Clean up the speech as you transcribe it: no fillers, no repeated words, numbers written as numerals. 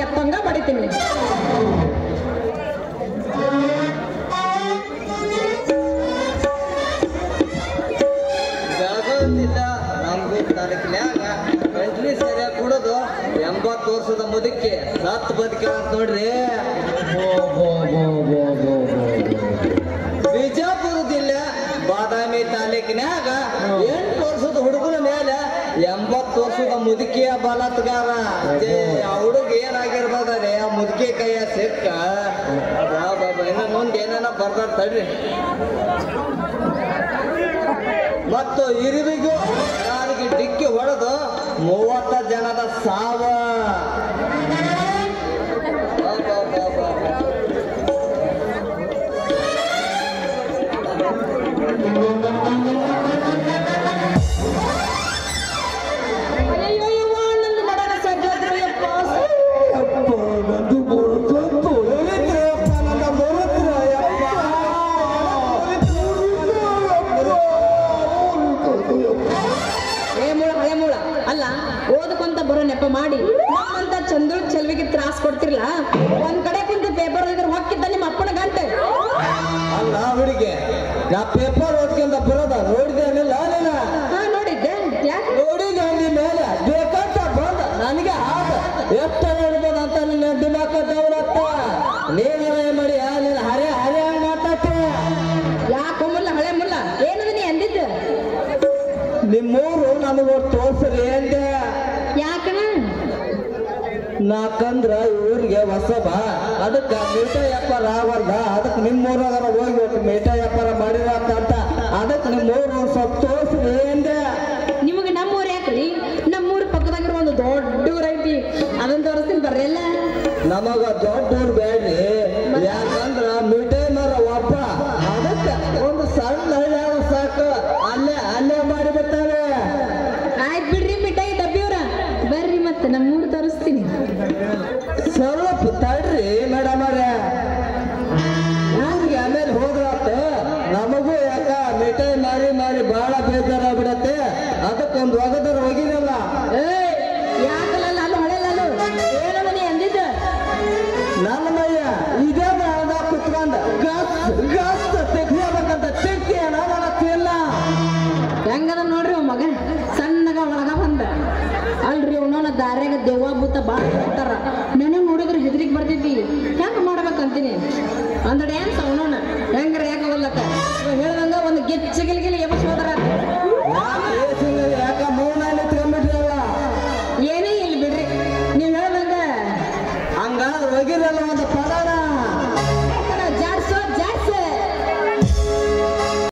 ಕೆತ್ತಂಗ ಬಡಿತೀನಿ. ಸರಿಯಾಗಿ ಕುಡೋದು 80 ವರ್ಷದ ಮುದಕ್ಕೆ ಸತ್ ಬದುಕ ನೋಡ್ರಿ. ಬಿಜಾಪುರ ಜಿಲ್ಲೆ ಬಾದಾಮಿ ತಾಲೂಕಿನಾಗ 8 ವರ್ಷದ ಹುಡುಗನ ಮೇಲೆ 80 ವರ್ಷದ ಮುದುಕಿಯ ಬಲಾತ್ಕಾರ. ಆ ಹುಡುಗ ಏನಾಗಿರ್ಬೋದ್ರಿ, ಆ ಮುದುಕಿ ಕೈಯ ಸಿಕ್ಕ ಇನ್ನು ಮುಂದೆ ಏನೇನ ಬರ್ದಾರ ತಡ್ರಿ. ಮತ್ತು ಇರುವಿಗೂ ಯಾರಿಗೆ ಡಿಕ್ಕಿ ಹೊಡೆದು 30 ಜನದ ಸಾವ. ಅಲ್ಲ ಓದಕೊಂತ ಬರೋ ನೆಪ ಮಾಡಿ ನಮ್ಮಂತ ಚಂದ್ರ ಚೆಲ್ವಿಗೆ ತ್ರಾಸ್ ಕೊಡ್ತಿರ್ಲ. ಒಂದ್ ಕಡೆ ಕುಂತ ಪೇಪರ್ ಓದಿದ್ರೆ ಹೊಕ್ಕಿದ್ದ ನಿಮ್ಮ ಅಪ್ಪನ ಗಂಟೆ. ಅಲ್ಲ ಹುಡುಗಿ, ನಾ ಪೇಪರ್ ಓದ್ಕೊಂಡ ಬರೋದ ನೋಡಿದೆ ಅಲ್ಲ. ನೋಡಿದ್ದೆ. ಯಾಕೆ ನೋಡಿದೆ ಅಂದ ಮೇಲೆ ಬೇಕಂತ ಬಂದ ನನಗೆ ಆದ ಎಷ್ಟು ಹೇಳ್ಬೋದು ಅಂತ ನಿನ್ನ ದಿಮಾಕತ್ತವರತ್ತ. ನೀನೇ ಮಾಡಿ ನಿನ್ನ ಹರೆ ಹರೆ ಮಾತಾಡ್ತೆ. ಯಾಕೊಮ್ಮಲ್ಲ ಹಳೆ ಮುಲ್ಲ ಏನದ ನೀ ಅಂದಿದ್ದ? ನಿಮ್ಮೂರು ನನಗೆ ತೋರ್ಸ್ರಿ ಅಂದೆ. ಯಾಕಣ? ನಾಕಂದ್ರ ಊರಿಗೆ ಹೊಸಬ, ಅದಕ್ಕೆ ಮಿಠಾಯಿ ವ್ಯಾಪಾರ ಆಗಲ್ದ. ಅದಕ್ಕೆ ನಿಮ್ಮೂರಾಗ ಹೋಗಿ ಒಟ್ಟು ಮಿಠಾಯಿ ವ್ಯಾಪಾರ ಮಾಡಿರ ಅಂತ ಅದಕ್ಕೆ ನಿಮ್ಮೂರು ಸ್ವಲ್ಪ ತೋರ್ಸ್ರಿ ಅಂದೆ. ನಿಮಗೆ ನಮ್ಮೂರು ಯಾಕ್ರಿ? ನಮ್ಮೂರು ಪಕ್ಕದಾಗಿರೋ ಒಂದು ದೊಡ್ಡ ಊರ ಐತಿ, ಅದನ್ನ ತೋರಿಸ್ತೀನಿ ಬರ್ರೆಲ್ಲ. ನಮಗ ದೊಡ್ಡ ಊರು ಬೇಡ್ರಿ, ಯಾಕಂದ್ರ ಮಿಠಾಯಿ ಮರ ಒಬ್ಬ, ಅದಕ್ಕೆ ಒಂದು ಸಣ್ಣ ಹಳ್ಳಿ ಸಾಕು, ಅಲ್ಲೇ ಅಲ್ಲೇ ಮಾಡಿಬಿಡ್ತಾರೆ. ಆಯ್ತು ಬಿಡ್ರಿ ಮಿಠಾಯಿ ಡಬ್ಬಿಯವ್ರ, ಬರ್ರಿ ಮತ್ತೆ ನಮ್ಮೂರು ತೋರಿಸ್ತೀನಿ. ಸ್ವಲ್ಪ ತಡ್ರಿ ಮೇಡಮ್ ಅವ್ರೆ, ಊರಿಗೆ ಆಮೇಲೆ ಹೋದ್ರಾತ. ನಮಗೂ ಯಾಕ ಮಿಠಾಯಿ ಮಾರಿ ಮಾರಿ ಬಹಳ ಬೇಜಾರಾಗ್ಬಿಡತ್ತೆ. ಅದಕ್ಕೊಂದು ಒಗದರ ಹೋಗಿದಲ್ಲ. ಯಾಕಲ್ಲ ನಾನು ಹೊಳೆಲ್ಲ ಏನವ ನೀ ಅಂದಿದ್ದ? ನನ್ನ ಮಯ್ಯ ಇದೇ ಅದ ಕುತ್ಕೊಂಡ ಗಸ್ ಗಸ್ ತೆಗ್ಯಬೇಕಂತ ತೆಗ್ತಿ ಮಾಡತ್ತಿಲ್ಲ. ಹೆಂಗದ ನೋಡ್ರಿ ಮಗ, ಸಣ್ಣಗ ಒಳಗ ಬಂದ. ಅಲ್ರಿ ಅವನವನ ದಾರ್ಯಾಗ ದೆವ್ವ ಭೂತ ಬಾಳ ಬರ್ತಾರ. ನನಗೆ ನೋಡಿದ್ರೆ ಹೆದರಿಕೆ ಬರ್ತೈತಿ. ಹೆಂಗ ಮಾಡ್ಬೇಕಂತೀನಿ ಅಂದಡೆ ಅಂತ ಅವನವನ ಹೆಂಗ್ರ ಯಾಕೆ ಹೋಗ್ಲಕ್ಕ ಹೇಳ್ದಂಗ ಒಂದು ಗೆಚ್ಚ ಗಿಲ್ಗಿಲಿ ಎಬಸ್ ಹೋದ್ರ